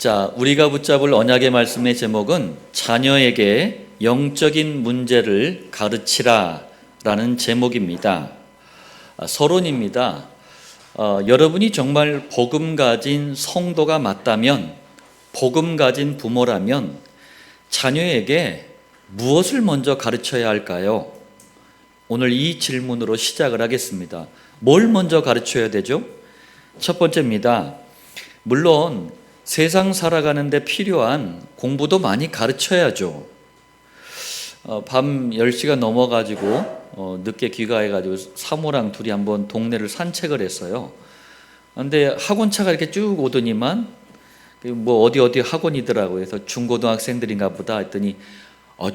자, 우리가 붙잡을 언약의 말씀의 제목은 자녀에게 영적인 문제를 가르치라 라는 제목입니다. 서론입니다. 여러분이 정말 복음 가진 성도가 맞다면, 복음 가진 부모라면 자녀에게 무엇을 먼저 가르쳐야 할까요? 오늘 이 질문으로 시작을 하겠습니다. 뭘 먼저 가르쳐야 되죠? 첫 번째입니다. 물론 세상 살아가는데 필요한 공부도 많이 가르쳐야죠. 밤 10시가 넘어가지고 늦게 귀가해가지고 사모랑 둘이 한번 동네를 산책을 했어요. 근데 학원차가 이렇게 쭉 오더니만 뭐 어디 학원이더라고요. 그래서 중고등학생들인가 보다 했더니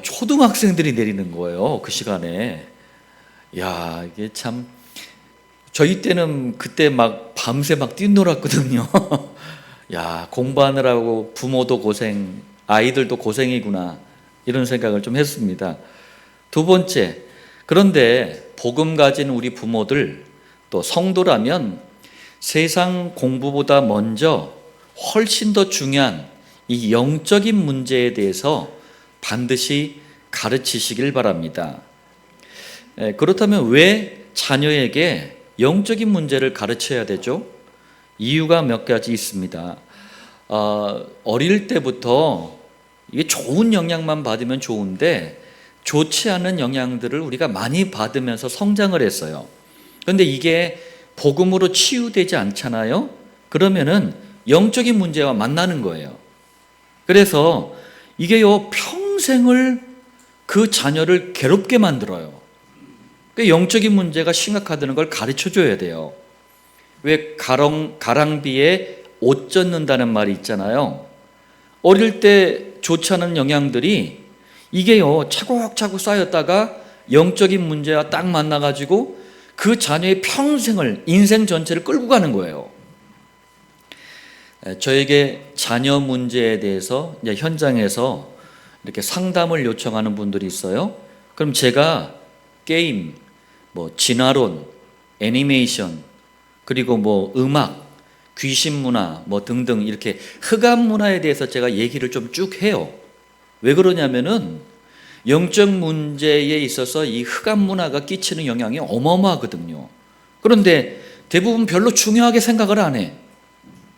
초등학생들이 내리는 거예요. 그 시간에. 야, 이게 참, 저희 때는 그때 막 밤새 막 뛰놀았거든요. 야, 공부하느라고 부모도 고생, 아이들도 고생이구나, 이런 생각을 좀 했습니다. 두 번째, 그런데 복음 가진 우리 부모들, 또 성도라면 세상 공부보다 먼저 훨씬 더 중요한 이 영적인 문제에 대해서 반드시 가르치시길 바랍니다. 그렇다면 왜 자녀에게 영적인 문제를 가르쳐야 되죠? 이유가 몇 가지 있습니다. 어릴 때부터 이게 좋은 영향만 받으면 좋은데 좋지 않은 영향들을 우리가 많이 받으면서 성장을 했어요. 그런데 이게 복음으로 치유되지 않잖아요? 그러면은 영적인 문제와 만나는 거예요. 그래서 이게요, 평생을 그 자녀를 괴롭게 만들어요. 영적인 문제가 심각하다는 걸 가르쳐 줘야 돼요. 왜 가랑비에 옷 젖는다는 말이 있잖아요. 어릴 때 좋지 않은 영향들이 이게요, 차곡차곡 쌓였다가 영적인 문제와 딱 만나가지고 그 자녀의 평생을, 인생 전체를 끌고 가는 거예요. 저에게 자녀 문제에 대해서 이제 현장에서 이렇게 상담을 요청하는 분들이 있어요. 그럼 제가 게임, 진화론, 애니메이션, 그리고 음악, 귀신 문화, 등등 이렇게 흑암 문화에 대해서 제가 얘기를 좀 쭉 해요. 왜 그러냐면은 영적 문제에 있어서 이 흑암 문화가 끼치는 영향이 어마어마하거든요. 그런데 대부분 별로 중요하게 생각을 안 해.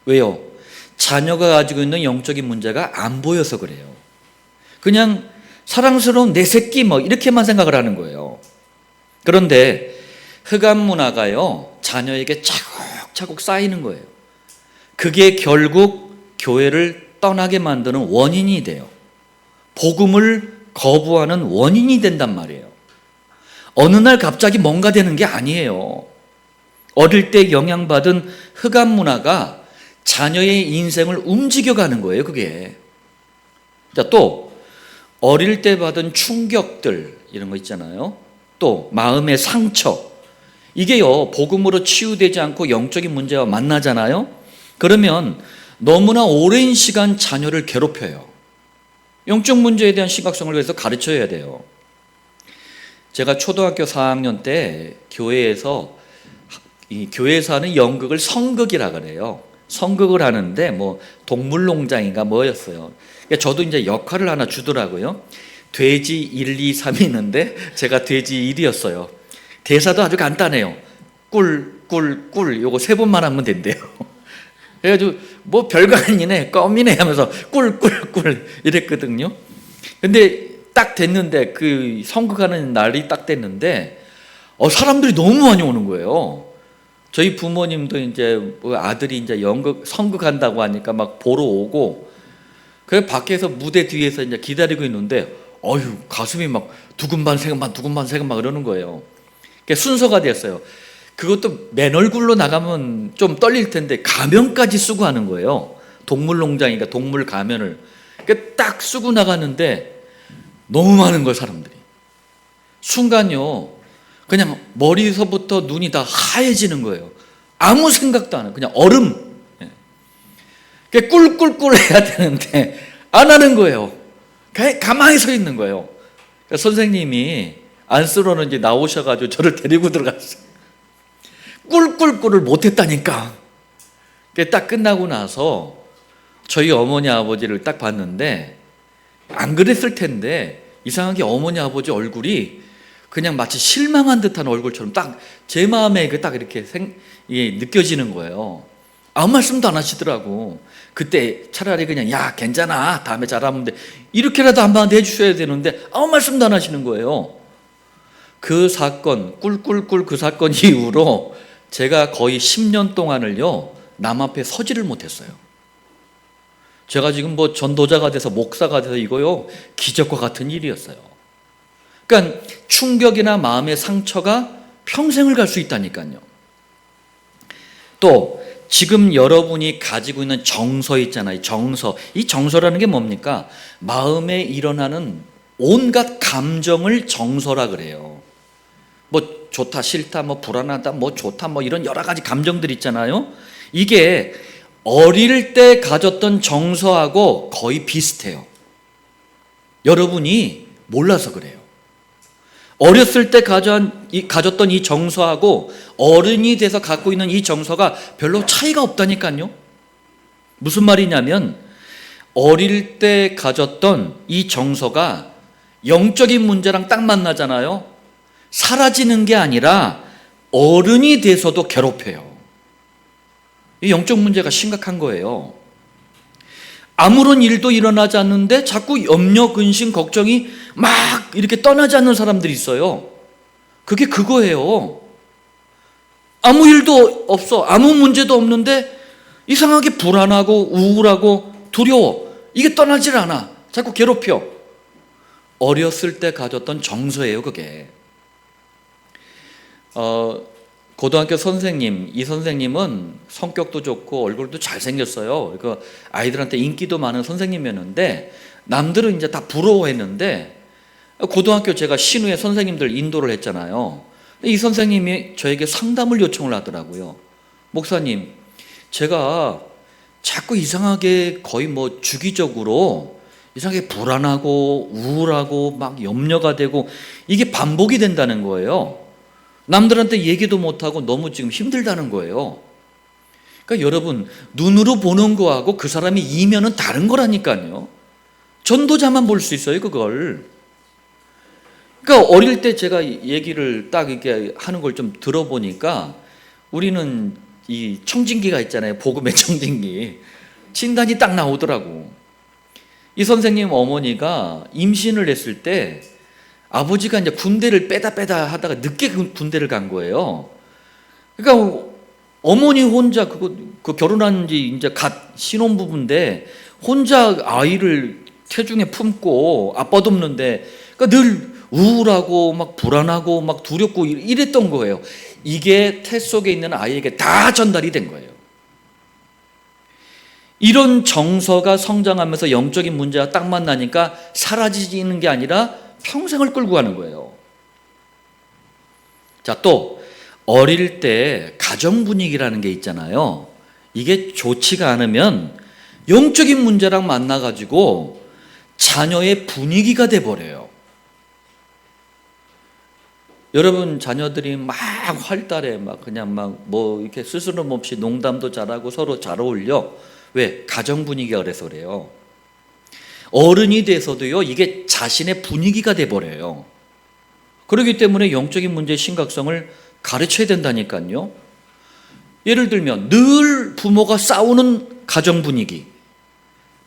왜요? 자녀가 가지고 있는 영적인 문제가 안 보여서 그래요. 그냥 사랑스러운 내 새끼 이렇게만 생각을 하는 거예요. 그런데 흑암 문화가요, 자녀에게 차곡차곡 쌓이는 거예요. 그게 결국 교회를 떠나게 만드는 원인이 돼요. 복음을 거부하는 원인이 된단 말이에요. 어느 날 갑자기 뭔가 되는 게 아니에요. 어릴 때 영향받은 흑암 문화가 자녀의 인생을 움직여가는 거예요, 그게. 자, 또 어릴 때 받은 충격들, 이런 거 있잖아요. 또 마음의 상처, 이게요, 복음으로 치유되지 않고 영적인 문제와 만나잖아요. 그러면 너무나 오랜 시간 자녀를 괴롭혀요. 영적 문제에 대한 심각성을 위해서 가르쳐야 돼요. 제가 초등학교 4학년 때 교회에서 하는 연극을 성극이라 그래요. 성극을 하는데 동물농장인가 뭐였어요. 그러니까 저도 이제 역할을 하나 주더라고요. 돼지 1, 2, 3이 있는데 제가 돼지 1이었어요. 대사도 아주 간단해요. 꿀, 요거 3번만 하면 된대요. 그래가지고 별거 아니네, 껌이네 하면서 꿀 이랬거든요. 근데 딱 됐는데, 그 성극하는 날이 딱 됐는데 사람들이 너무 많이 오는 거예요. 저희 부모님도 이제 아들이 이제 성극한다고 하니까 막 보러 오고, 그래서 밖에서 무대 뒤에서 이제 기다리고 있는데 가슴이 막 두근반 세근반 그러는 거예요. 그게 순서가 됐어요. 그것도 맨 얼굴로 나가면 좀 떨릴 텐데 가면까지 쓰고 하는 거예요. 동물농장이니까 동물 가면을 딱 쓰고 나가는데 너무 많은 거예요, 사람들이. 순간요, 그냥 머리서부터 눈이 다 하얘지는 거예요. 아무 생각도 안 해요. 그냥 얼음. 꿀 해야 되는데 안 하는 거예요. 가만히 서 있는 거예요. 선생님이 안쓰러운지 나오셔가지고 저를 데리고 들어갔어요. 꿀을 못했다니까. 딱 끝나고 나서 저희 어머니 아버지를 딱 봤는데 안 그랬을 텐데 이상하게 어머니 아버지 얼굴이 그냥 마치 실망한 듯한 얼굴처럼 딱 제 마음에 딱 이렇게 느껴지는 거예요. 아무 말씀도 안 하시더라고. 그때 차라리 그냥 야 괜찮아 다음에 잘하면 돼 이렇게라도 한마디 해주셔야 되는데 아무 말씀도 안 하시는 거예요. 그 사건 꿀꿀꿀 그 사건 이후로 제가 거의 10년 동안을요 남 앞에 서지를 못했어요. 제가 지금 뭐 전도자가 돼서 목사가 돼서 이거요 기적과 같은 일이었어요. 그러니까 충격이나 마음의 상처가 평생을 갈 수 있다니까요. 또 지금 여러분이 가지고 있는 정서 있잖아요. 정서. 이 정서라는 게 뭡니까? 마음에 일어나는 온갖 감정을 정서라 그래요. 뭐 좋다 싫다 뭐 불안하다 뭐 좋다 뭐 이런 여러 가지 감정들 있잖아요. 이게 어릴 때 가졌던 정서하고 거의 비슷해요. 여러분이 몰라서 그래요. 어렸을 때 가졌던 이 정서하고 어른이 돼서 갖고 있는 이 정서가 별로 차이가 없다니까요. 무슨 말이냐면 어릴 때 가졌던 이 정서가 영적인 문제랑 딱 만나잖아요. 사라지는 게 아니라 어른이 돼서도 괴롭혀요. 이 영적 문제가 심각한 거예요. 아무런 일도 일어나지 않는데 자꾸 염려, 근심, 걱정이 막 이렇게 떠나지 않는 사람들이 있어요. 그게 그거예요. 아무 일도 없어. 아무 문제도 없는데 이상하게 불안하고 우울하고 두려워. 이게 떠나질 않아. 자꾸 괴롭혀. 어렸을 때 가졌던 정서예요, 그게. 고등학교 선생님, 이 선생님은 성격도 좋고 얼굴도 잘생겼어요. 그 아이들한테 인기도 많은 선생님이었는데 남들은 이제 다 부러워했는데 고등학교 제가 신우에 선생님들 인도를 했잖아요. 이 선생님이 저에게 상담을 요청을 하더라고요. 목사님, 제가 자꾸 이상하게 거의 뭐 주기적으로 이상하게 불안하고 우울하고 막 염려가 되고 이게 반복이 된다는 거예요. 남들한테 얘기도 못하고 너무 지금 힘들다는 거예요. 그러니까 여러분 눈으로 보는 거하고 그 사람이 이면은 다른 거라니까요. 전도자만 볼 수 있어요 그걸. 그러니까 어릴 때 제가 얘기를 딱 이렇게 하는 걸 좀 들어보니까 우리는 이 청진기가 있잖아요. 복음의 청진기. 진단이 딱 나오더라고. 이 선생님 어머니가 임신을 했을 때 아버지가 이제 군대를 빼다 하다가 늦게 군대를 간 거예요. 그러니까 어머니 혼자 그 결혼한 지 이제 갓 신혼부부인데 혼자 아이를 태중에 품고 아빠도 없는데 그러니까 늘 우울하고 막 불안하고 막 두렵고 이랬던 거예요. 이게 태 속에 있는 아이에게 다 전달이 된 거예요. 이런 정서가 성장하면서 영적인 문제와 딱 만나니까 사라지는 게 아니라 평생을 끌고 가는 거예요. 자, 또 어릴 때 가정 분위기라는 게 있잖아요. 이게 좋지가 않으면 영적인 문제랑 만나가지고 자녀의 분위기가 돼버려요. 여러분 자녀들이 막 활달해 막 그냥 막 뭐 이렇게 스스럼 없이 농담도 잘하고 서로 잘 어울려. 왜? 가정 분위기가 그래서 그래요. 어른이 돼서도요 이게 자신의 분위기가 돼버려요. 그렇기 때문에 영적인 문제의 심각성을 가르쳐야 된다니까요. 예를 들면 늘 부모가 싸우는 가정 분위기,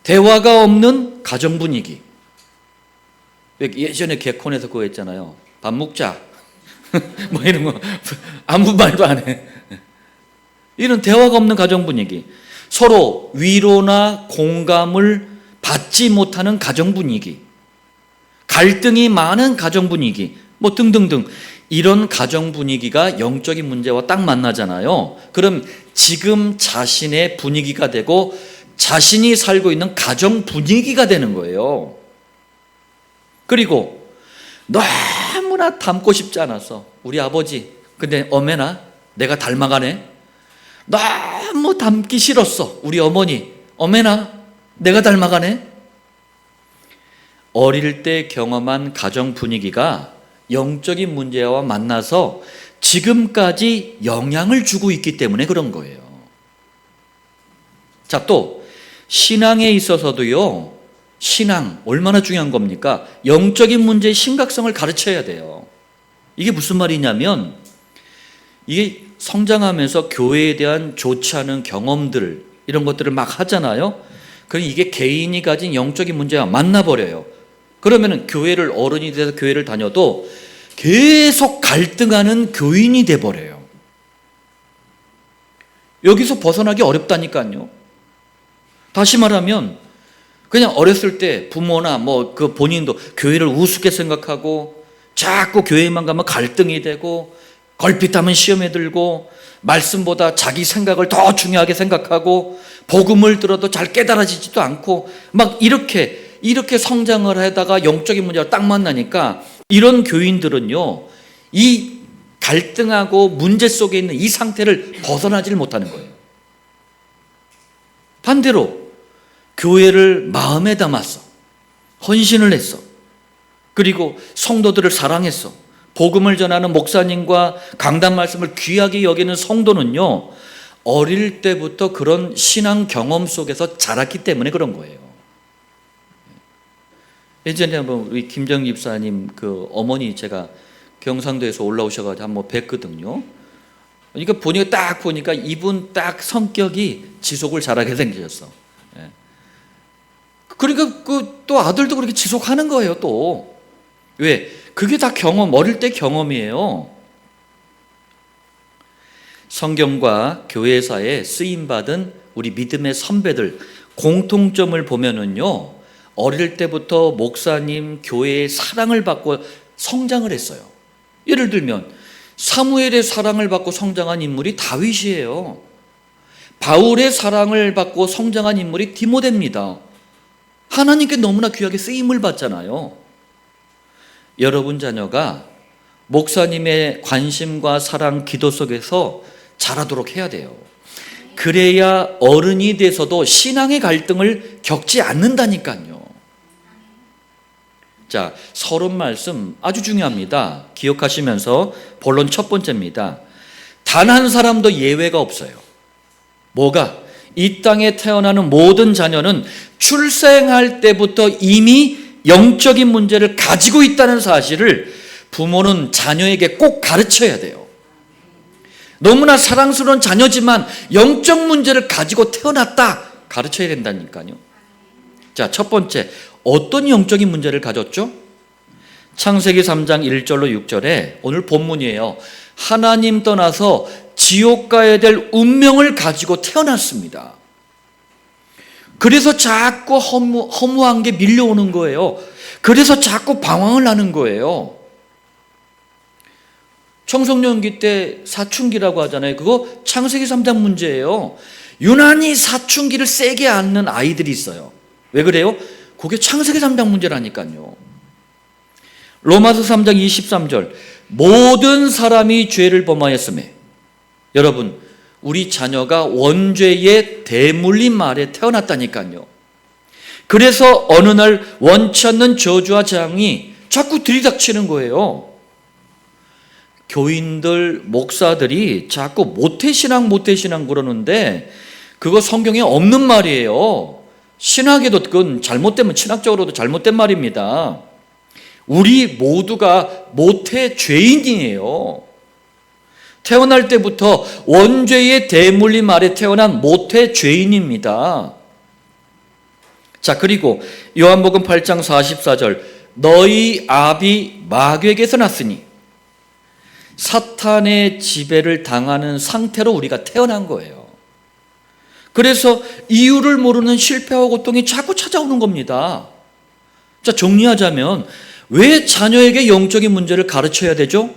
대화가 없는 가정 분위기. 예전에 개콘에서 그거 했잖아요. 밥 먹자 뭐 이런 거 아무 말도 안 해. 이런 대화가 없는 가정 분위기, 서로 위로나 공감을 받지 못하는 가정 분위기, 갈등이 많은 가정 분위기, 뭐 등등등. 이런 가정 분위기가 영적인 문제와 딱 만나잖아요. 그럼 지금 자신의 분위기가 되고 자신이 살고 있는 가정 분위기가 되는 거예요. 그리고 너무나 닮고 싶지 않아서 우리 아버지, 근데 어메나 내가 닮아가네. 너무 닮기 싫었어 우리 어머니, 어메나 내가 닮아가네. 어릴 때 경험한 가정 분위기가 영적인 문제와 만나서 지금까지 영향을 주고 있기 때문에 그런 거예요. 자, 또 신앙에 있어서도요, 신앙 얼마나 중요한 겁니까? 영적인 문제의 심각성을 가르쳐야 돼요. 이게 무슨 말이냐면, 이게 성장하면서 교회에 대한 좋지 않은 경험들, 이런 것들을 막 하잖아요. 그럼 이게 개인이 가진 영적인 문제와 만나버려요. 그러면은 교회를, 어른이 돼서 교회를 다녀도 계속 갈등하는 교인이 돼버려요. 여기서 벗어나기 어렵다니까요. 다시 말하면 그냥 어렸을 때 부모나 그 본인도 교회를 우습게 생각하고 자꾸 교회만 가면 갈등이 되고 걸핏하면 시험에 들고 말씀보다 자기 생각을 더 중요하게 생각하고 복음을 들어도 잘 깨달아지지도 않고 막 이렇게 성장을 하다가 영적인 문제가 딱 만나니까 이런 교인들은요, 이 갈등하고 문제 속에 있는 이 상태를 벗어나지를 못하는 거예요. 반대로 교회를 마음에 담았어, 헌신을 했어, 그리고 성도들을 사랑했어, 복음을 전하는 목사님과 강단 말씀을 귀하게 여기는 성도는요, 어릴 때부터 그런 신앙 경험 속에서 자랐기 때문에 그런 거예요. 예전에 한번 우리 김정 집사님 그 어머니 제가 경상도에서 올라오셔가지고 한번 뵀거든요. 그러니까 딱 보니까 이분 딱 성격이 지속을 잘하게 생기셨어. 그러니까 또 아들도 그렇게 지속하는 거예요. 또 왜? 그게 다 어릴 때 경험이에요. 성경과 교회사에 쓰임받은 우리 믿음의 선배들 공통점을 보면은요, 어릴 때부터 목사님, 교회의 사랑을 받고 성장을 했어요. 예를 들면 사무엘의 사랑을 받고 성장한 인물이 다윗이에요. 바울의 사랑을 받고 성장한 인물이 디모데입니다. 하나님께 너무나 귀하게 쓰임을 받잖아요. 여러분 자녀가 목사님의 관심과 사랑, 기도 속에서 자라도록 해야 돼요. 그래야 어른이 돼서도 신앙의 갈등을 겪지 않는다니까요. 자, 서론 말씀 아주 중요합니다. 기억하시면서 본론 첫 번째입니다. 단 한 사람도 예외가 없어요. 뭐가? 이 땅에 태어나는 모든 자녀는 출생할 때부터 이미 영적인 문제를 가지고 있다는 사실을 부모는 자녀에게 꼭 가르쳐야 돼요. 너무나 사랑스러운 자녀지만 영적 문제를 가지고 태어났다, 가르쳐야 된다니까요. 자, 첫 번째, 어떤 영적인 문제를 가졌죠? 창세기 3장 1절로 6절에 오늘 본문이에요. 하나님 떠나서 지옥 가야 될 운명을 가지고 태어났습니다. 그래서 자꾸 허무한 게 밀려오는 거예요. 그래서 자꾸 방황을 하는 거예요. 청소년기 때 사춘기라고 하잖아요. 그거 창세기 3장 문제예요. 유난히 사춘기를 세게 앓는 아이들이 있어요. 왜 그래요? 그게 창세기 3장 문제라니까요. 로마서 3장 23절, 모든 사람이 죄를 범하였으매. 여러분, 우리 자녀가 원죄의 대물림 아래 태어났다니까요. 그래서 어느 날 원치 않는 저주와 재앙이 자꾸 들이닥치는 거예요. 교인들, 목사들이 자꾸 모태신앙 그러는데 그거 성경에 없는 말이에요. 신학에도 그건 잘못되면 신학적으로도 잘못된 말입니다. 우리 모두가 모태 죄인이에요. 태어날 때부터 원죄의 대물림 아래 태어난 모태 죄인입니다. 자, 그리고 요한복음 8장 44절, 너희 아비 마귀에게서 났으니, 사탄의 지배를 당하는 상태로 우리가 태어난 거예요. 그래서 이유를 모르는 실패와 고통이 자꾸 찾아오는 겁니다. 자, 정리하자면 왜 자녀에게 영적인 문제를 가르쳐야 되죠?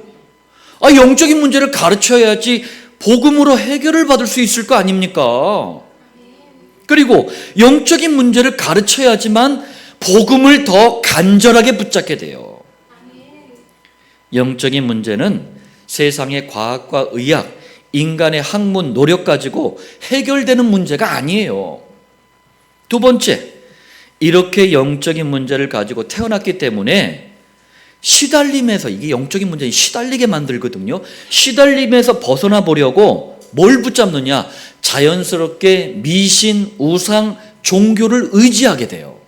영적인 문제를 가르쳐야지 복음으로 해결을 받을 수 있을 거 아닙니까? 그리고 영적인 문제를 가르쳐야지만 복음을 더 간절하게 붙잡게 돼요. 영적인 문제는 세상의 과학과 의학, 인간의 학문, 노력 가지고 해결되는 문제가 아니에요. 두 번째, 이렇게 영적인 문제를 가지고 태어났기 때문에 시달림에서, 이게 영적인 문제는 시달리게 만들거든요. 시달림에서 벗어나 보려고 뭘 붙잡느냐? 자연스럽게 미신, 우상, 종교를 의지하게 돼요.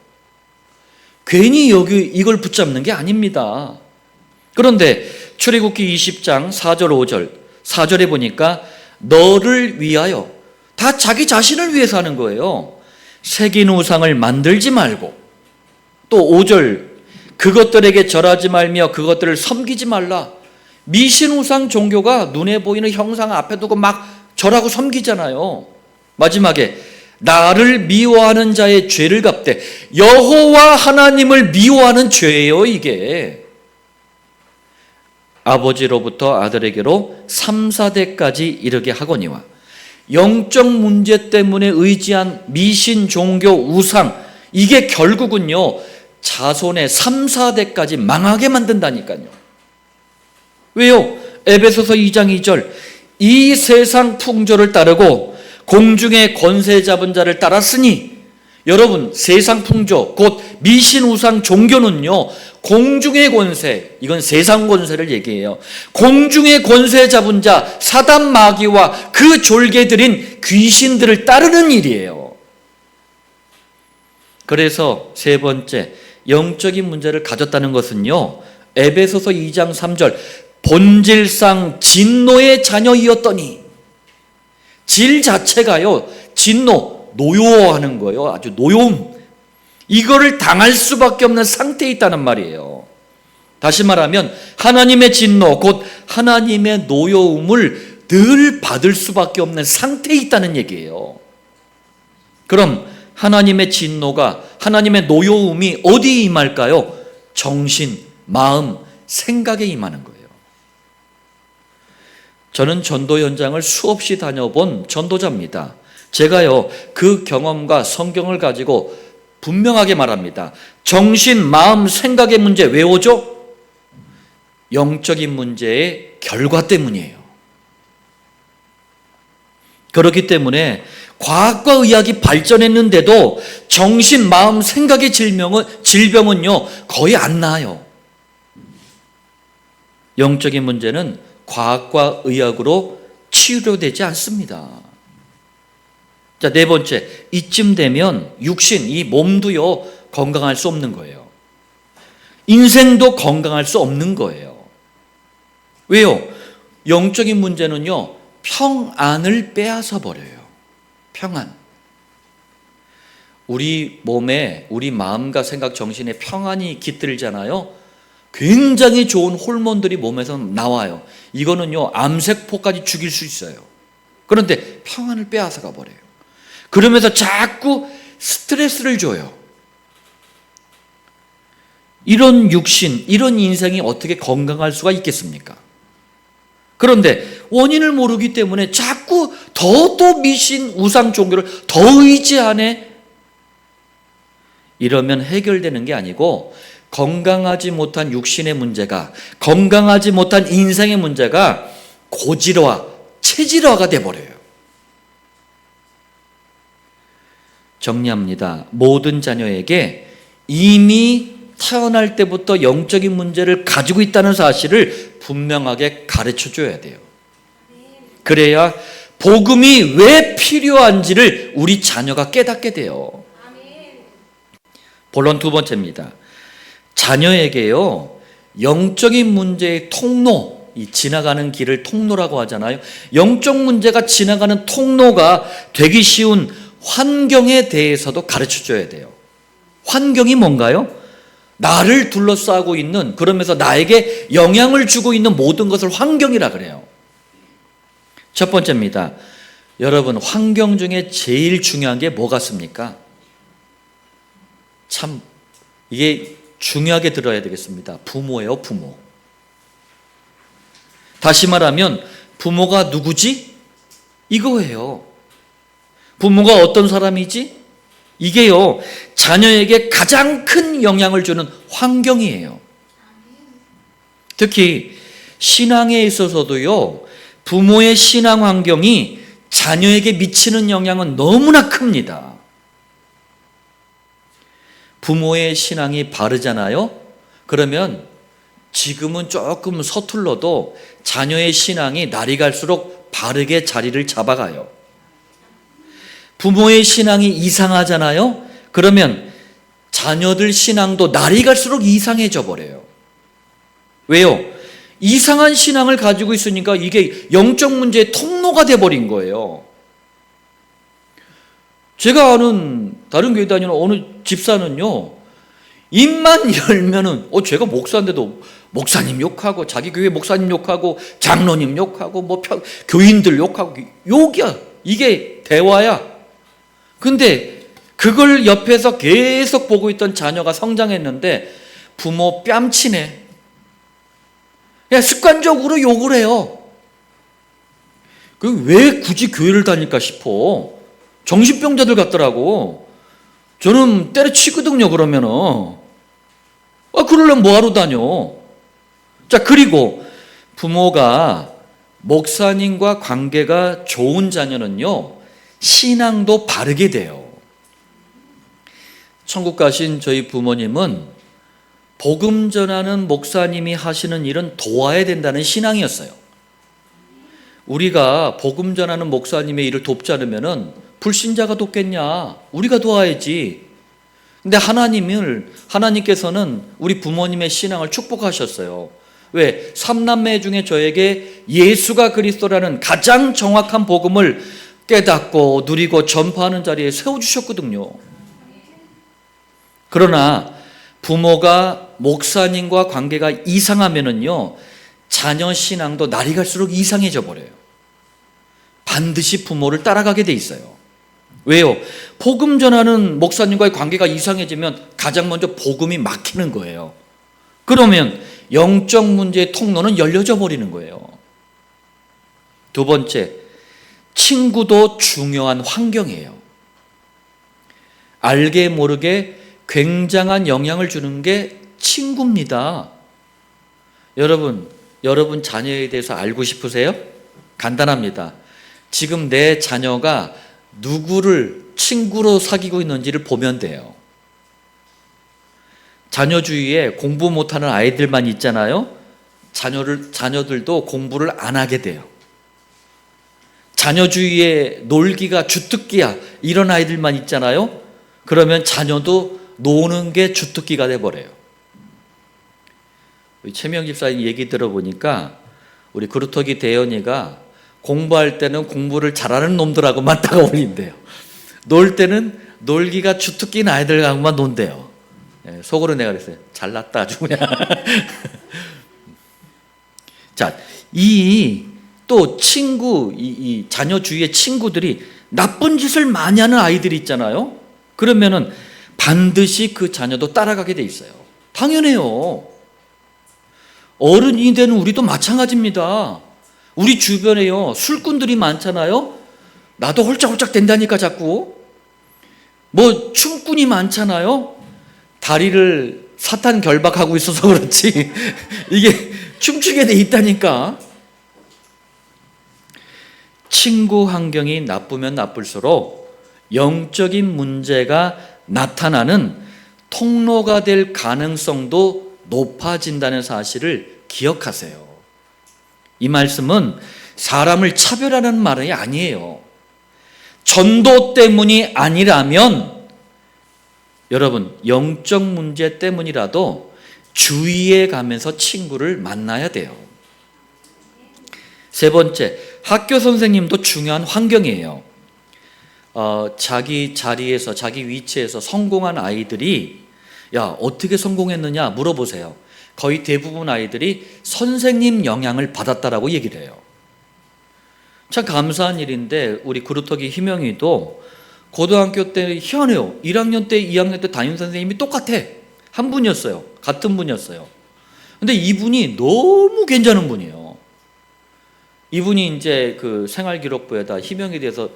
괜히 여기 이걸 붙잡는 게 아닙니다. 그런데 출애굽기 20장 4절 5절 4절에 보니까 너를 위하여, 다 자기 자신을 위해서 하는 거예요. 새긴 우상을 만들지 말고, 또 5절 그것들에게 절하지 말며 그것들을 섬기지 말라. 미신 우상 종교가 눈에 보이는 형상 앞에 두고 막 절하고 섬기잖아요. 마지막에 나를 미워하는 자의 죄를 갚되, 여호와 하나님을 미워하는 죄예요. 이게 아버지로부터 아들에게로 3, 4대까지 이르게 하거니와, 영적 문제 때문에 의지한 미신 종교 우상, 이게 결국은요 자손의 3, 4대까지 망하게 만든다니까요. 왜요? 에베소서 2장 2절 이 세상 풍조를 따르고 공중의 권세 잡은 자를 따랐으니, 여러분 세상 풍조 곧 미신 우상 종교는요 공중의 권세, 이건 세상 권세를 얘기해요. 공중의 권세 잡은 자 사단 마귀와 그 졸개들인 귀신들을 따르는 일이에요. 그래서 세 번째, 영적인 문제를 가졌다는 것은요, 에베소서 2장 3절 본질상 진노의 자녀이었더니, 질 자체가요 진노, 노여워하는 거예요. 아주 노여움, 이거를 당할 수밖에 없는 상태에 있다는 말이에요. 다시 말하면 하나님의 진노 곧 하나님의 노여움을 늘 받을 수밖에 없는 상태에 있다는 얘기예요. 그럼 하나님의 진노가, 하나님의 노여움이 어디에 임할까요? 정신, 마음, 생각에 임하는 거예요. 저는 전도 현장을 수없이 다녀본 전도자입니다. 제가요 그 경험과 성경을 가지고 분명하게 말합니다. 정신, 마음, 생각의 문제 왜 오죠? 영적인 문제의 결과 때문이에요. 그렇기 때문에 과학과 의학이 발전했는데도 정신, 마음, 생각의 질병은요 거의 안 나아요. 영적인 문제는 과학과 의학으로 치료되지 않습니다. 자, 네 번째, 이쯤 되면 육신, 이 몸도요 건강할 수 없는 거예요. 인생도 건강할 수 없는 거예요. 왜요? 영적인 문제는요 평안을 빼앗아 버려요. 평안. 우리 몸에, 우리 마음과 생각, 정신에 평안이 깃들잖아요. 굉장히 좋은 호르몬들이 몸에서 나와요. 이거는요 암세포까지 죽일 수 있어요. 그런데 평안을 빼앗아가 버려요. 그러면서 자꾸 스트레스를 줘요. 이런 육신, 이런 인생이 어떻게 건강할 수가 있겠습니까? 그런데 원인을 모르기 때문에 자꾸 더 미신 우상 종교를 더 의지하네. 이러면 해결되는 게 아니고, 건강하지 못한 육신의 문제가, 건강하지 못한 인생의 문제가 고질화, 체질화가 돼버려요. 정리합니다. 모든 자녀에게 이미 태어날 때부터 영적인 문제를 가지고 있다는 사실을 분명하게 가르쳐 줘야 돼요. 그래야 복음이 왜 필요한지를 우리 자녀가 깨닫게 돼요. 본론 두 번째입니다. 자녀에게요 영적인 문제의 통로, 이 지나가는 길을 통로라고 하잖아요. 영적 문제가 지나가는 통로가 되기 쉬운 환경에 대해서도 가르쳐 줘야 돼요. 환경이 뭔가요? 나를 둘러싸고 있는, 그러면서 나에게 영향을 주고 있는 모든 것을 환경이라 그래요. 첫 번째입니다. 여러분, 환경 중에 제일 중요한 게 뭐 같습니까? 참 이게 중요하게 들어야 되겠습니다. 부모예요, 부모. 다시 말하면 부모가 누구지? 이거예요. 부모가 어떤 사람이지? 이게요 자녀에게 가장 큰 영향을 주는 환경이에요. 특히 신앙에 있어서도요 부모의 신앙 환경이 자녀에게 미치는 영향은 너무나 큽니다. 부모의 신앙이 바르잖아요. 그러면 지금은 조금 서툴러도 자녀의 신앙이 날이 갈수록 바르게 자리를 잡아가요. 부모의 신앙이 이상하잖아요. 그러면 자녀들 신앙도 날이 갈수록 이상해져 버려요. 왜요? 이상한 신앙을 가지고 있으니까 이게 영적 문제의 통로가 돼버린 거예요. 제가 아는 다른 교회 다니는 어느 집사는요, 입만 열면은 제가 목사인데도 목사님 욕하고 자기 교회 목사님 욕하고 장로님 욕하고 교인들 욕하고 욕이야. 이게 대화야. 근데 그걸 옆에서 계속 보고 있던 자녀가 성장했는데 부모 뺨치네. 그냥 습관적으로 욕을 해요. 왜 굳이 교회를 다닐까 싶어. 정신병자들 같더라고. 저는 때려치거든요, 그러면은. 그러려면 뭐하러 다녀? 자, 그리고 부모가 목사님과 관계가 좋은 자녀는요, 신앙도 바르게 돼요. 천국 가신 저희 부모님은 복음 전하는 목사님이 하시는 일은 도와야 된다는 신앙이었어요. 우리가 복음 전하는 목사님의 일을 돕지 않으면 불신자가 돕겠냐? 우리가 도와야지. 근데 하나님께서는 우리 부모님의 신앙을 축복하셨어요. 왜? 삼남매 중에 저에게 예수가 그리스도라는 가장 정확한 복음을 깨닫고 누리고 전파하는 자리에 세워주셨거든요. 그러나 부모가 목사님과 관계가 이상하면은요, 자녀 신앙도 날이 갈수록 이상해져 버려요. 반드시 부모를 따라가게 돼 있어요. 왜요? 복음 전하는 목사님과의 관계가 이상해지면 가장 먼저 복음이 막히는 거예요. 그러면 영적 문제의 통로는 열려져 버리는 거예요. 두 번째, 친구도 중요한 환경이에요. 알게 모르게 굉장한 영향을 주는 게 친구입니다. 여러분 자녀에 대해서 알고 싶으세요? 간단합니다. 지금 내 자녀가 누구를 친구로 사귀고 있는지를 보면 돼요. 자녀 주위에 공부 못하는 아이들만 있잖아요. 자녀들도 공부를 안 하게 돼요. 자녀 주위에 놀기가 주특기야 이런 아이들만 있잖아요. 그러면 자녀도 노는 게 주특기가 돼버려요. 우리 최명 집사님 얘기 들어보니까 우리 그루터기 대현이가 공부할 때는 공부를 잘하는 놈들하고만 딱 어울린대요. 놀 때는 놀기가 주특기인 아이들하고만 논대요. 속으로 내가 그랬어요. 잘났다 아주 그냥. 자, 또 친구, 이 자녀 주위의 친구들이 나쁜 짓을 많이 하는 아이들이 있잖아요. 그러면은 반드시 그 자녀도 따라가게 돼 있어요. 당연해요. 어른이 되는 우리도 마찬가지입니다. 우리 주변에요, 술꾼들이 많잖아요. 나도 홀짝홀짝 된다니까 자꾸. 춤꾼이 많잖아요. 다리를 사탄 결박하고 있어서 그렇지 이게 춤추게 돼 있다니까. 친구 환경이 나쁘면 나쁠수록 영적인 문제가 나타나는 통로가 될 가능성도 높아진다는 사실을 기억하세요. 이 말씀은 사람을 차별하는 말이 아니에요. 전도 때문이 아니라면 여러분 영적 문제 때문이라도 주위에 가면서 친구를 만나야 돼요. 세 번째, 학교 선생님도 중요한 환경이에요. 자기 자리에서 자기 위치에서 성공한 아이들이 어떻게 성공했느냐 물어보세요. 거의 대부분 아이들이 선생님 영향을 받았다라고 얘기를 해요. 참 감사한 일인데 우리 그루터기 희명이도 고등학교 때 희한해요. 1학년 때 2학년 때 담임 선생님이 똑같아. 한 분이었어요. 같은 분이었어요. 근데 이분이 너무 괜찮은 분이에요. 이분이 이제 그 생활기록부에다 희명에 대해서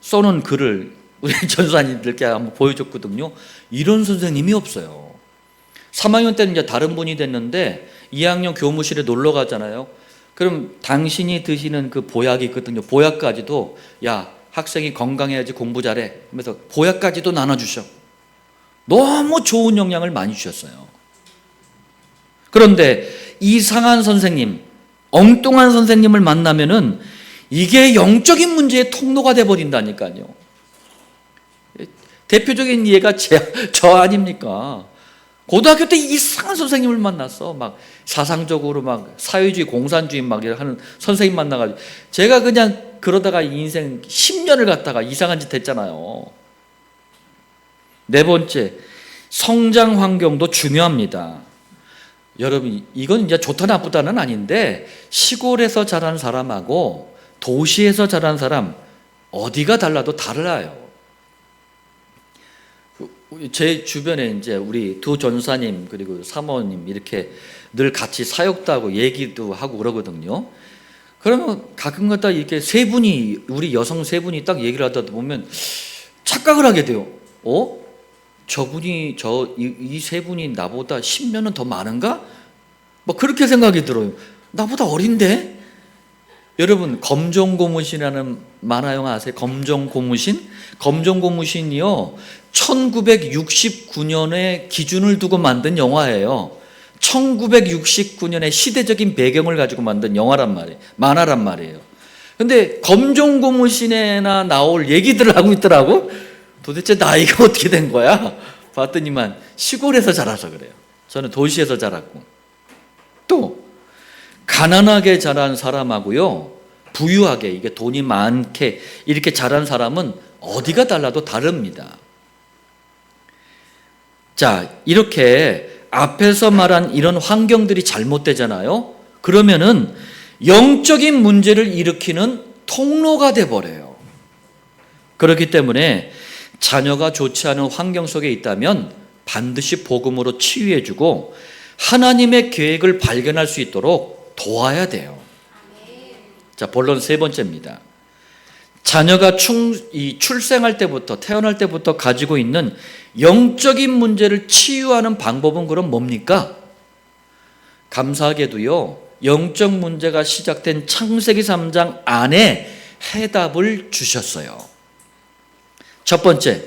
써놓은 글을 우리 전사님들께 한번 보여줬거든요. 이런 선생님이 없어요. 3학년 때는 이제 다른 분이 됐는데 2학년 교무실에 놀러 가잖아요. 그럼 당신이 드시는 그 보약이 있거든요. 보약까지도 학생이 건강해야지 공부 잘해 하면서 보약까지도 나눠주셔. 너무 좋은 영향을 많이 주셨어요. 그런데 이상한 선생님, 엉뚱한 선생님을 만나면은 이게 영적인 문제의 통로가 돼버린다니까요. 대표적인 예가 저 아닙니까? 고등학교 때 이상한 선생님을 만났어. 막 사상적으로 막 사회주의, 공산주의 막 하는 선생님 만나가지고 제가 그냥 그러다가 인생 10년을 갖다가 이상한 짓 했잖아요. 네 번째, 성장 환경도 중요합니다. 여러분, 이건 이제 좋다 나쁘다는 아닌데 시골에서 자란 사람하고 도시에서 자란 사람 어디가 달라도 달라요. 제 주변에 이제 우리 두 전사님 그리고 사모님 이렇게 늘 같이 사역도 하고 얘기도 하고 그러거든요. 그러면 가끔가다 이렇게 세 분이, 우리 여성 세 분이 딱 얘기를 하다 보면 착각을 하게 돼요. 저분이 이 세 분이 나보다 10년은 더 많은가? 뭐 그렇게 생각이 들어요. 나보다 어린데? 여러분, 검정고무신이라는 만화 영화 아세요? 검정고무신? 검정고무신이요 1969년에 기준을 두고 만든 영화예요. 1969년의 시대적인 배경을 가지고 만든 영화란 말이에요. 만화란 말이에요. 근데 검정고무신에나 나올 얘기들을 하고 있더라고. 도대체 나이가 어떻게 된 거야? 봤더니만 시골에서 자라서 그래요. 저는 도시에서 자랐고. 또 가난하게 자란 사람하고요 부유하게, 이게 돈이 많게 이렇게 자란 사람은 어디가 달라도 다릅니다. 자, 이렇게 앞에서 말한 이런 환경들이 잘못되잖아요. 그러면은 영적인 문제를 일으키는 통로가 돼버려요. 그렇기 때문에 자녀가 좋지 않은 환경 속에 있다면 반드시 복음으로 치유해주고 하나님의 계획을 발견할 수 있도록 도와야 돼요. 자, 본론 세 번째입니다. 자녀가 출생할 때부터, 태어날 때부터 가지고 있는 영적인 문제를 치유하는 방법은 그럼 뭡니까? 감사하게도요, 영적 문제가 시작된 창세기 3장 안에 해답을 주셨어요. 첫 번째,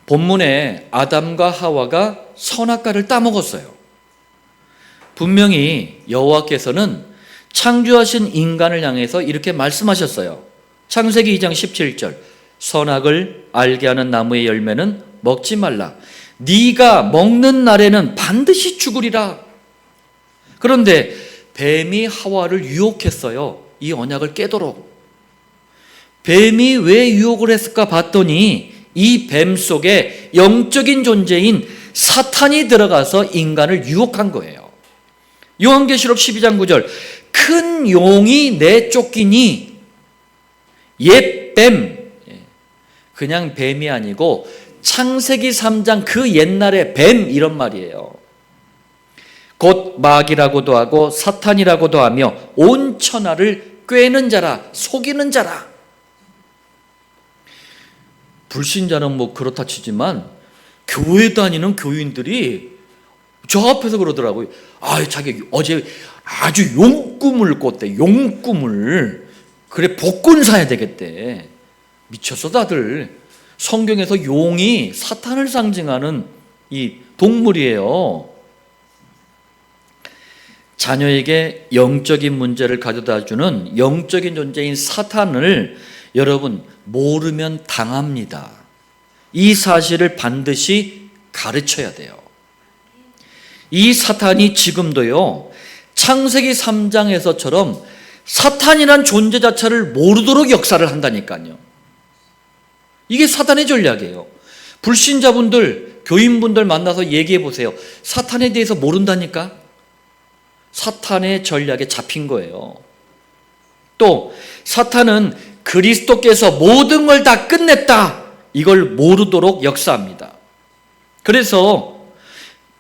본문에 아담과 하와가 선악과를 따먹었어요. 분명히 여호와께서는 창조하신 인간을 향해서 이렇게 말씀하셨어요. 창세기 2장 17절, 선악을 알게 하는 나무의 열매는 먹지 말라. 네가 먹는 날에는 반드시 죽으리라. 그런데 뱀이 하와를 유혹했어요. 이 언약을 깨도록. 뱀이 왜 유혹을 했을까 봤더니 이 뱀 속에 영적인 존재인 사탄이 들어가서 인간을 유혹한 거예요. 요한계시록 12장 9절, 큰 용이 내쫓기니 옛 뱀, 그냥 뱀이 아니고 창세기 3장 그 옛날의 뱀, 이런 말이에요. 곧 마귀라고도 하고 사탄이라고도 하며 온 천하를 꿰는 자라, 속이는 자라. 불신자는 뭐 그렇다 치지만 교회 다니는 교인들이 저 앞에서 그러더라고요. 자기 어제 아주 용꿈을 꿨대. 용꿈을. 그래, 복권 사야 되겠대. 미쳤어 다들. 성경에서 용이 사탄을 상징하는 이 동물이에요. 자녀에게 영적인 문제를 가져다주는 영적인 존재인 사탄을 여러분 모르면 당합니다. 이 사실을 반드시 가르쳐야 돼요. 이 사탄이 지금도요 창세기 3장에서처럼 사탄이란 존재 자체를 모르도록 역사를 한다니까요. 이게 사탄의 전략이에요. 불신자분들, 교인분들 만나서 얘기해 보세요. 사탄에 대해서 모른다니까? 사탄의 전략에 잡힌 거예요. 또 사탄은 그리스도께서 모든 걸 다 끝냈다, 이걸 모르도록 역사합니다. 그래서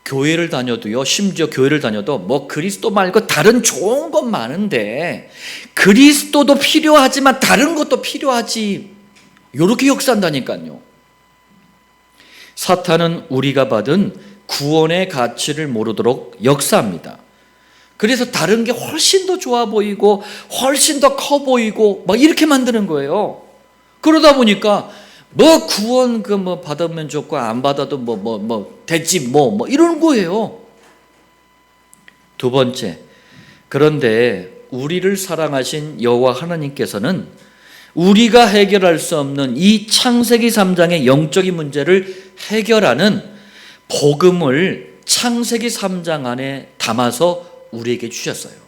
교회를 다녀도요, 심지어 교회를 다녀도 뭐 그리스도 말고 다른 좋은 것 많은데 그리스도도 필요하지만 다른 것도 필요하지, 이렇게 역사한다니까요. 사탄은 우리가 받은 구원의 가치를 모르도록 역사합니다. 그래서 다른 게 훨씬 더 좋아 보이고 훨씬 더 커 보이고 막 이렇게 만드는 거예요. 그러다 보니까 뭐 구원 뭐 받으면 좋고 안 받아도 뭐 됐지 뭐 이러는 거예요. 두 번째, 그런데 우리를 사랑하신 여호와 하나님께서는 우리가 해결할 수 없는 이 창세기 3장의 영적인 문제를 해결하는 복음을 창세기 3장 안에 담아서 우리에게 주셨어요.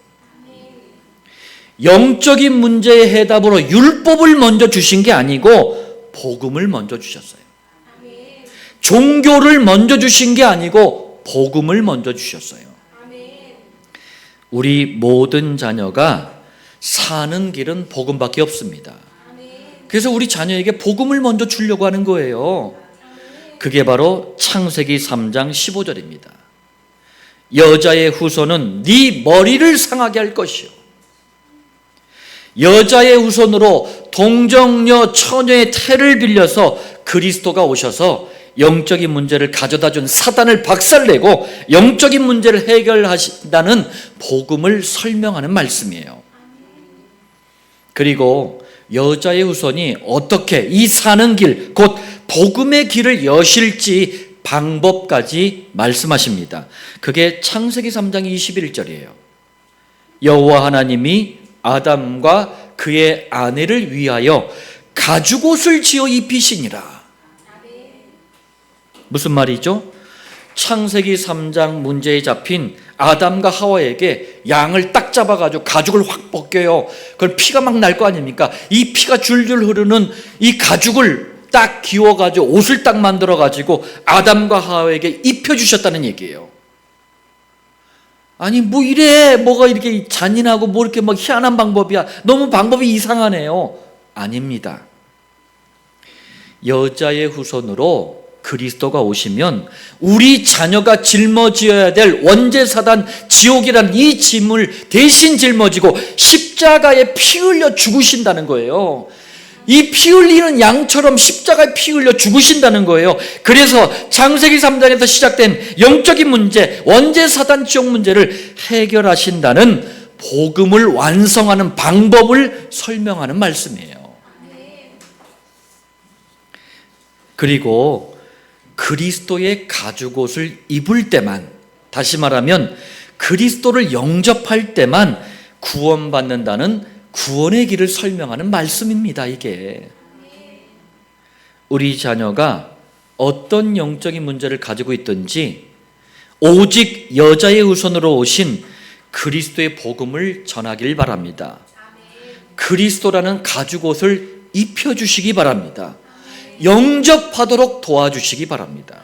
영적인 문제의 해답으로 율법을 먼저 주신 게 아니고 복음을 먼저 주셨어요. 종교를 먼저 주신 게 아니고 복음을 먼저 주셨어요. 우리 모든 자녀가 사는 길은 복음밖에 없습니다. 그래서 우리 자녀에게 복음을 먼저 주려고 하는 거예요. 그게 바로 창세기 3장 15절입니다. 여자의 후손은 네 머리를 상하게 할 것이요. 여자의 후손으로 동정녀 처녀의 태를 빌려서 그리스도가 오셔서 영적인 문제를 가져다 준 사단을 박살내고 영적인 문제를 해결하신다는 복음을 설명하는 말씀이에요. 그리고 여자의 후손이 어떻게 이 사는 길, 곧 복음의 길을 여실지 방법까지 말씀하십니다. 그게 창세기 3장 21절이에요. 여호와 하나님이 아담과 그의 아내를 위하여 가죽옷을 지어 입히시니라. 무슨 말이죠? 창세기 3장 문제에 잡힌 아담과 하와에게 양을 딱 잡아가지고 가죽을 확 벗겨요. 그걸 피가 막 날 거 아닙니까? 이 피가 줄줄 흐르는 이 가죽을 딱 기워가지고 옷을 딱 만들어가지고 아담과 하와에게 입혀주셨다는 얘기예요. 아니 뭐 이래 뭐가 이렇게 잔인하고 뭐 이렇게 막 희한한 방법이야. 너무 방법이 이상하네요. 아닙니다. 여자의 후손으로 그리스도가 오시면 우리 자녀가 짊어져야 될 원죄사단 지옥이라는 이 짐을 대신 짊어지고 십자가에 피 흘려 죽으신다는 거예요. 이 피 흘리는 양처럼 십자가에 피 흘려 죽으신다는 거예요. 그래서 창세기 3장에서 시작된 영적인 문제, 원죄사단 지옥 문제를 해결하신다는 복음을 완성하는 방법을 설명하는 말씀이에요. 그리고 그리스도의 가죽옷을 입을 때만, 다시 말하면 그리스도를 영접할 때만 구원받는다는 구원의 길을 설명하는 말씀입니다. 이게 우리 자녀가 어떤 영적인 문제를 가지고 있든지 오직 여자의 후손으로 오신 그리스도의 복음을 전하길 바랍니다. 그리스도라는 가죽옷을 입혀주시기 바랍니다. 영접하도록 도와주시기 바랍니다.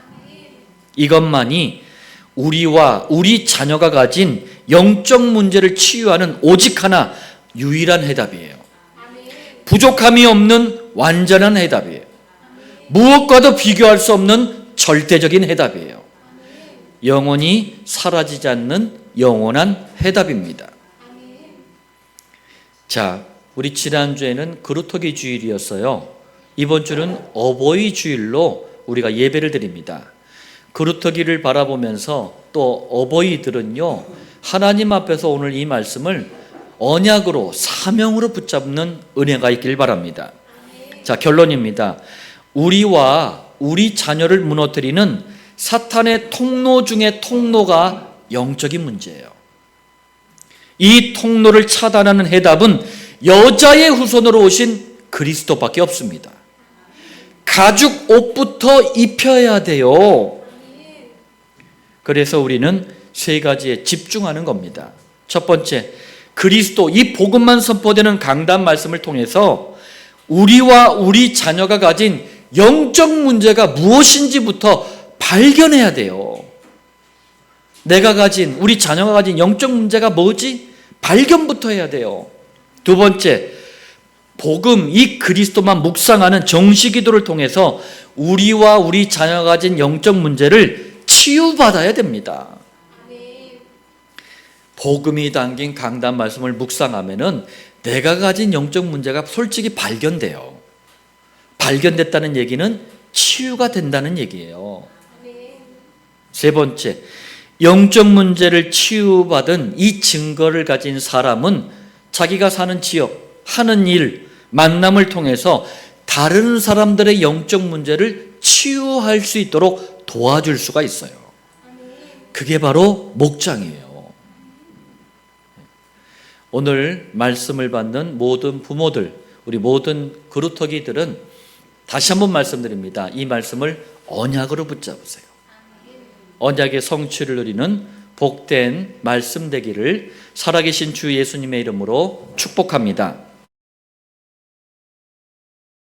이것만이 우리와 우리 자녀가 가진 영적 문제를 치유하는 오직 하나 유일한 해답이에요. 부족함이 없는 완전한 해답이에요. 무엇과도 비교할 수 없는 절대적인 해답이에요. 영원히 사라지지 않는 영원한 해답입니다. 자, 우리 지난주에는 그루터기 주일이었어요. 이번 주는 어버이 주일로 우리가 예배를 드립니다. 그루터기를 바라보면서 또 어버이들은요, 하나님 앞에서 오늘 이 말씀을 언약으로 사명으로 붙잡는 은혜가 있길 바랍니다. 자, 결론입니다. 우리와 우리 자녀를 무너뜨리는 사탄의 통로 중에 통로가 영적인 문제예요. 이 통로를 차단하는 해답은 여자의 후손으로 오신 그리스도밖에 없습니다. 가죽 옷부터 입혀야 돼요. 그래서 우리는 세 가지에 집중하는 겁니다. 첫 번째, 그리스도, 이 복음만 선포되는 강단 말씀을 통해서 우리와 우리 자녀가 가진 영적 문제가 무엇인지부터 발견해야 돼요. 내가 가진, 우리 자녀가 가진 영적 문제가 뭐지? 발견부터 해야 돼요. 두 번째, 복음, 이 그리스도만 묵상하는 정식기도를 통해서 우리와 우리 자녀가 가진 영적 문제를 치유받아야 됩니다. 복음이 담긴 강단 말씀을 묵상하면은 내가 가진 영적 문제가 솔직히 발견돼요. 발견됐다는 얘기는 치유가 된다는 얘기예요. 세 번째, 영적 문제를 치유받은 이 증거를 가진 사람은 자기가 사는 지역, 하는 일, 만남을 통해서 다른 사람들의 영적 문제를 치유할 수 있도록 도와줄 수가 있어요. 그게 바로 목장이에요. 오늘 말씀을 받는 모든 부모들, 우리 모든 그루터기들은 다시 한번 말씀드립니다. 이 말씀을 언약으로 붙잡으세요. 언약의 성취를 누리는 복된 말씀 되기를 살아계신 주 예수님의 이름으로 축복합니다.